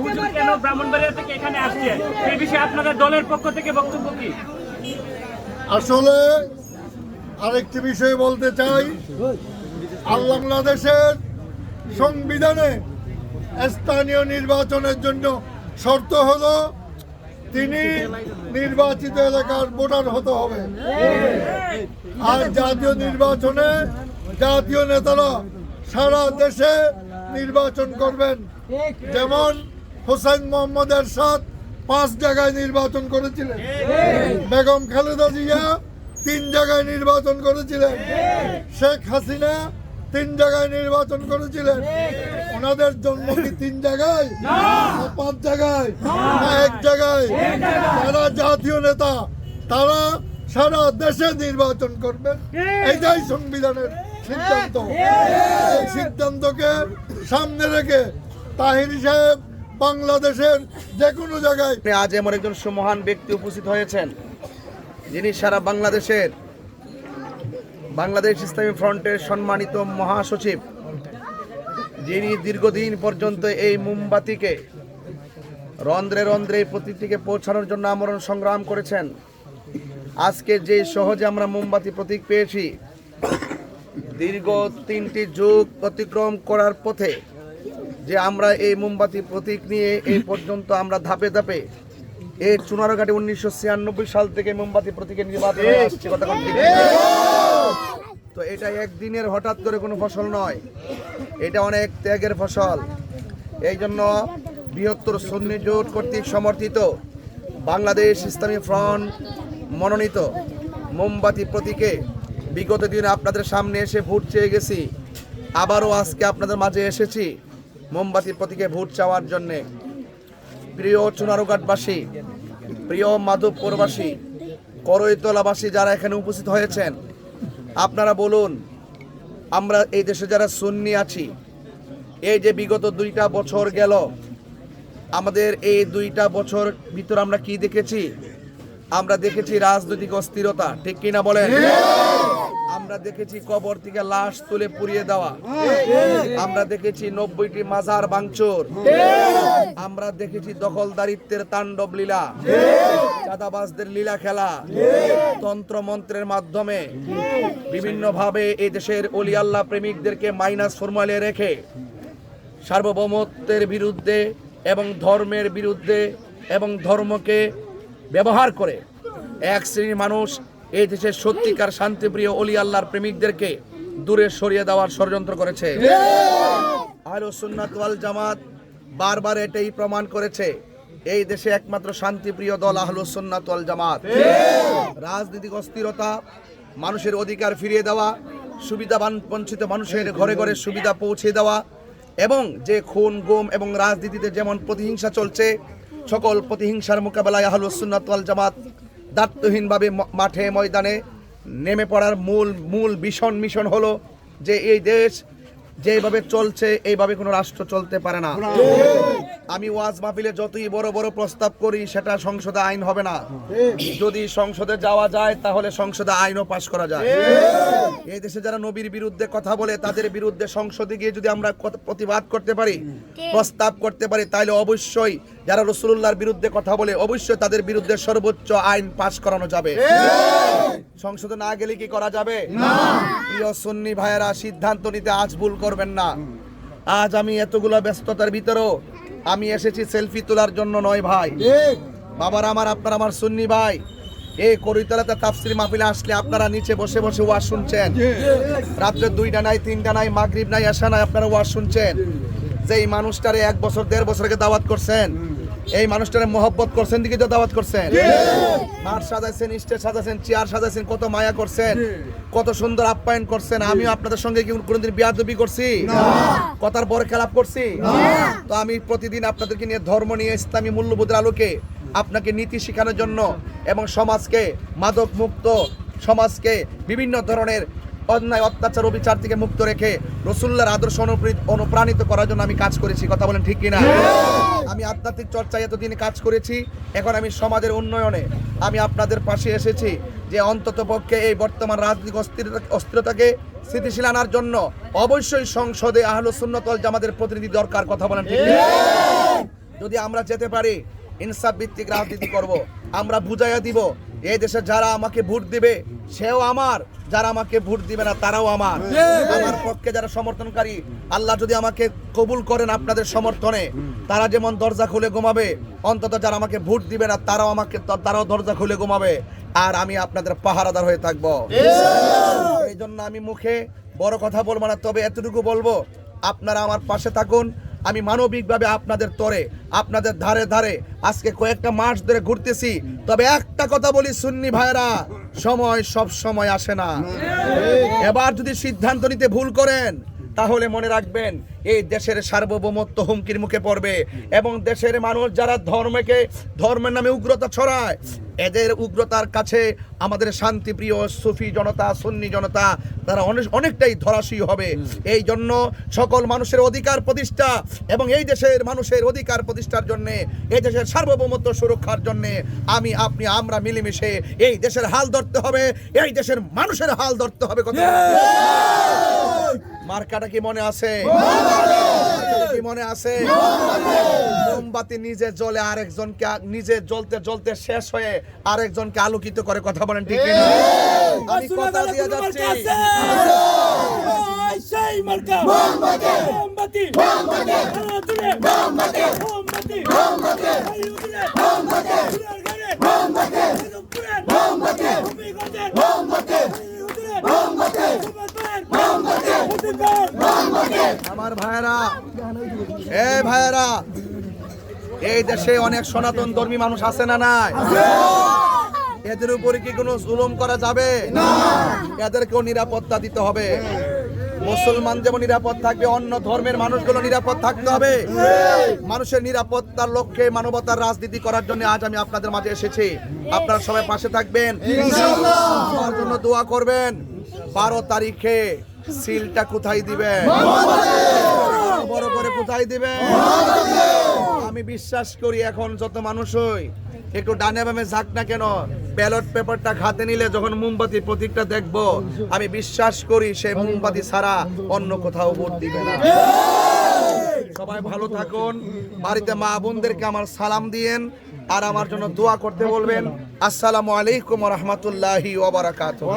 হুজুর কেন ব্রাহ্মণবাড়িয়া থেকে এখানে আসছে, এই বিষয়ে আপনাদের দলের পক্ষ থেকে বক্তব্য কি? আসলে আরেকটি বিষয় বলতে চাই, বাংলাদেশের সংবিধানে স্থানীয় নির্বাচনের জন্য শর্ত হলো তিনি নির্বাচিত এলাকার ভোটার হতে হবে। আর জাতীয় নির্বাচনে জাতীয় নেতারা সারা দেশে নির্বাচন করবেন। যেমন হোসেন মোহাম্মদ এরশাদ 5 জায়গায় নির্বাচন করেছিলেন, বেগম খালেদা জিয়া 3 জায়গায় নির্বাচন করেছিলেন, শেখ হাসিনা 3 জায়গায় নির্বাচন করেছিলেন। ওনাদের জন্ম কি 3 জায়গায়, 5 জায়গায়, 1 জায়গায়? যারা জাতীয় নেতা তারা সারা দেশে নির্বাচন করবেন, এইটাই সংবিধানের সিদ্ধান্ত। এই সিদ্ধান্তকে সামনে রেখে তাহির সাহেব বাংলাদেশের যে কোনো জায়গায় আজ এমন একজন সুমহান ব্যক্তি উপস্থিত হয়েছেন, যিনি সারা বাংলাদেশ ইসলামী ফ্রন্টের সম্মানিত মহাসচিব, যিনি দীর্ঘদিন পর্যন্ত এই মোমবাতিকে রন্ধ্রে রন্ধ্রে প্রতীকটিকে পৌঁছানোর জন্য আমরণ সংগ্রাম করেছেন। আজকে যে সহজে আমরা মোমবাতি প্রতীক পেয়েছি, দীর্ঘ 3টি যুগ অতিক্রম করার পথে যে আমরা এই মোমবাতি প্রতীক নিয়ে এই পর্যন্ত আমরা ধাপে ধাপে এই চুনারঘাটে 1996 সাল থেকে মোমবাতি প্রতীকের নির্বাচন আসছে। কথা ঠিক। তো এটা একদিনের হঠাৎ করে কোনো ফসল নয়, এটা অনেক ত্যাগের ফসল। এই জন্য বৃহত্তর সুন্নি জোট কর্তৃক সমর্থিত বাংলাদেশ ইসলামী ফ্রন্ট মনোনীত মোমবাতি প্রতীকে বিগত দিনে আপনাদের সামনে এসে ভোট চেয়ে গেছি, আবারও আজকে আপনাদের মাঝে এসেছি মোমবাতি প্রতীকে ভোট চাওয়ার জন্যে। প্রিয় চুনারুঘাটবাসী, প্রিয় মাধবপুরবাসী, করইতলাবাসী যারা এখানে উপস্থিত হয়েছেন, আপনারা বলুন, আমরা এই দেশে যারা সুন্নি আছি, এই যে বিগত 2টা বছর গেল, আমাদের এই 2টা বছর ভিতর আমরা কি দেখেছি? আমরা দেখেছি রাজনৈতিক অস্থিরতা, ঠিক কিনা বলেন? আমরা দেখেছি কবর থেকে লাশ তুলে পুড়িয়ে দেওয়া, আমরা দেখেছি 90টি মাজার ভাঙচুর, আমরা দেখেছি দখলদারিত্বের তাণ্ডব লীলা, চাঁদাবাজদের লীলা খেলা, তন্ত্র মন্ত্রের মাধ্যমে বিভিন্নভাবে এই দেশের ওলি আল্লাহ প্রেমিকদেরকে মাইনাস ফরমালে রেখে সার্বভৌমত্বের বিরুদ্ধে এবং ধর্মের বিরুদ্ধে এবং ধর্মকে ব্যবহার করে এক শ্রেণীর মানুষ এই দেশের সত্যিকার শান্তিপ্রিয় ওলি আল্লাহর প্রেমিকদেরকে দূরে সরিয়ে দেওয়ার ষড়যন্ত্র করেছে। আহলুস সুন্নাত ওয়াল জামাত বারবার এটাই প্রমাণ করেছে, এই দেশে একমাত্র শান্তিপ্রিয় দল আহলুস সুন্নাত ওয়াল জামাত। রাজনৈতিক অস্থিরতা, মানুষের অধিকার ফিরিয়ে দেওয়া, সুবিধাবান বঞ্চিত মানুষের ঘরে ঘরে সুবিধা পৌঁছে দেওয়া, এবং যে খুন গুম এবং রাজনীতিতে যেমন প্রতিহিংসা চলছে, সকল প্রতিহিংসার মোকাবেলায় আহলুস সুন্নাত ওয়াল জামাত দায়িত্বহীনভাবে মাঠে ময়দানে নেমে পড়ার মূল মিশন হলো যে এই দেশ যেভাবে চলছে এইভাবে কোনো রাষ্ট্র চলতে পারে না। আমি ওয়াজ মাহফিলে যতই বড় বড় প্রস্তাব করি, সেটা সংসদে আইন হবে না। যদি সংসদে যাওয়া যায় তাহলে সংসদে আইনও পাশ করা যায়। এই দেশে যারা নবীর বিরুদ্ধে কথা বলে, তাদের বিরুদ্ধে সংসদে গিয়ে যদি আমরা প্রতিবাদ করতে পারি, প্রস্তাব করতে পারি, তাহলে অবশ্যই যারা রাসূলুল্লাহর বিরুদ্ধে কথা বলে, অবশ্যই তাদের বিরুদ্ধে সর্বোচ্চ আইন পাশ করানো যাবে। সংসদে না গেলে কি করা যাবে না? প্রিয় সুন্নি ভাইয়েরা, সিদ্ধান্ত নিতে আজ ভুল করবেন না। আজ আমি এতগুলো ব্যস্ততার ভিতরেও আমি এসেছি সেলফি তোলার জন্য নয় ভাই। বাবার আমার, আপনার আমার সুন্নি ভাই, এই করইতলাতে তাফসীর মাহফিলে আসলে আপনারা নিচে বসে বসে ওয়াজ শুনছেন, রাত্রে 2টা নাই 3টা নাই মাগরিব নাই এশা নাই আপনারা ওয়াজ শুনছেন। যে এই মানুষটারে 1 বছর 1.5 বছর আগে দাওয়াত করছেন, এই মানুষটারে মহব্বত করছেন, দিকে তো দাওয়াত করছেন, মাঠ সাজাইছেন, স্টেজ সাজাইছেন, চেয়ার সাজাইছেন, কত মায়া করছেন, কত সুন্দর আপ্যায়ন করছেন। আমিও আপনাদের সঙ্গে কি কোনোদিন বিয়াদবি করছি? কথার পর খেলাপ করছি? তো আমি প্রতিদিন আপনাদেরকে নিয়ে ধর্ম নিয়ে ইসলামী মূল্যবোধের আলোকে আপনাকে নীতি শেখানোর জন্য এবং সমাজকে মাদক মুক্ত, সমাজকে বিভিন্ন ধরনের অন্যায় অত্যাচার অবিচার থেকে মুক্ত রেখে রাসূলুল্লাহর আদর্শ অনুপ্রাণিত করার জন্য আমি কাজ করেছি। কথা বলেন ঠিক কিনা? আমি আধ্যাত্মিক চর্চায় এতদিন কাজ করেছি, এখন আমি সমাজের উন্নয়নে আমি আপনাদের পাশে এসেছি, যে অন্তত পক্ষে এই বর্তমান রাজনৈতিক অস্থিরতাকে স্থিতিশীল আনার জন্য অবশ্যই সংসদে আহলুস সুন্নাত ওয়াল জামাতের প্রতিনিধি দরকার। কথা বলেন ঠিক কিনা? যদি আমরা যেতে পারি ইনসাফ ভিত্তিক রাজনীতি করব। আমরা বুঝাইয়া দিব এই দেশে যারা আমাকে ভোট দিবে সেও আমার, যারা আমাকে ভোট দিবে না তারাও আমার। আমার পক্ষে যারা সমর্থনকারী, আল্লাহ যদি আমাকে কবুল করেন আপনাদের সমর্থনে, তারা যেমন দরজা খুলে ঘুমাবে, অন্তত যারা আমাকে ভোট দিবে না তারাও দরজা খুলে ঘুমাবে, আর আমি আপনাদের পাহারাদার হয়ে থাকবো। এই জন্য আমি মুখে বড় কথা বলবো না, তবে এতটুকু বলবো, আপনারা আমার পাশে থাকুন। আমি মানবিকভাবে আপনাদের তরে, আপনাদের ধারে ধারে আজকে কয়েকটা মাস ধরে ঘুরতেছি। তবে একটা কথা বলি সুন্নি ভাইরা, সময় সব সময় আসে না। এবার যদি সিদ্ধান্ত নিতে ভুল করেন তাহলে মনে রাখবেন এই দেশের সার্বভৌমত্ব হুমকির মুখে পড়বে, এবং দেশের মানুষ যারা ধর্মের নামে উগ্রতা ছড়ায়, এদের উগ্রতার কাছে আমাদের শান্তিপ্রিয় সুফি জনতা, সুন্নি জনতা তারা অনেকটাই ধরাশয়ী হবে। এই জন্য সকল মানুষের অধিকার প্রতিষ্ঠা এবং এই দেশের মানুষের অধিকার প্রতিষ্ঠার জন্য, এই দেশের সার্বভৌমত্ব সুরক্ষার জন্য আমি আপনি আমরা মিলেমিশে এই দেশের হাল ধরতে হবে, এই দেশের মানুষের হাল ধরতে হবে। কথা মার্কাটা কি মনে আছে? কি মনে আছে? মোমবাতি নিজে জ্বলে আরেকজনকে, নিজে জ্বলতে জ্বলতে শেষ হয়ে আরেকজনকে আলোকিত করে। কথা বলেন ঠিক কিনা? আমি কথা দিয়ে যাচ্ছি, সেই মার্কা মোমবাতি মোমবাতি মোমবাতি মোমবাতি মোমবাতি মোমবাতি মোমবাতি মোমবাতি মোমবাতি আমার ভাইরা, ভাইরা, এই দেশে অনেক সনাতন ধর্মী মানুষ আছে না নাই? এদের উপরে কি কোনো জুলুম করা যাবে না? এদেরকেও নিরাপত্তা দিতে হবে। মুসলমান যেমন নিরাপদ থাকবে, অন্য ধর্মের মানুষগুলো নিরাপদ থাকতে হবে। মানুষের নিরাপত্তার লক্ষ্যে মানবতার রাজনীতি করার জন্য আজ আমি আপনাদের মাঝে এসেছি। আপনারা সবাই পাশে থাকবেন, আমার জন্য দোয়া করবেন। 12 তারিখে সিলটা কোথায় দিবেন? বড় করে কোথায় দিবেন? আমি বিশ্বাস করি এখন যত মানুষই একটু ডানে বামে যাক না কেন, ব্যালট পেপারটা হাতে নিলে যখন মোমবাতি প্রতীকটা দেখবো, আমি বিশ্বাস করি সেই মোমবাতি ছাড়া অন্য কোথাও ভোট দিবে না। সবাই ভালো থাকুন, বাড়িতে মা বোনদেরকে আমার সালাম দিয়েন, আর আমার জন্য দোয়া করতে বলবেন। আসসালামু আলাইকুম ওয়া রাহমাতুল্লাহি ওয়া বারাকাতুহু।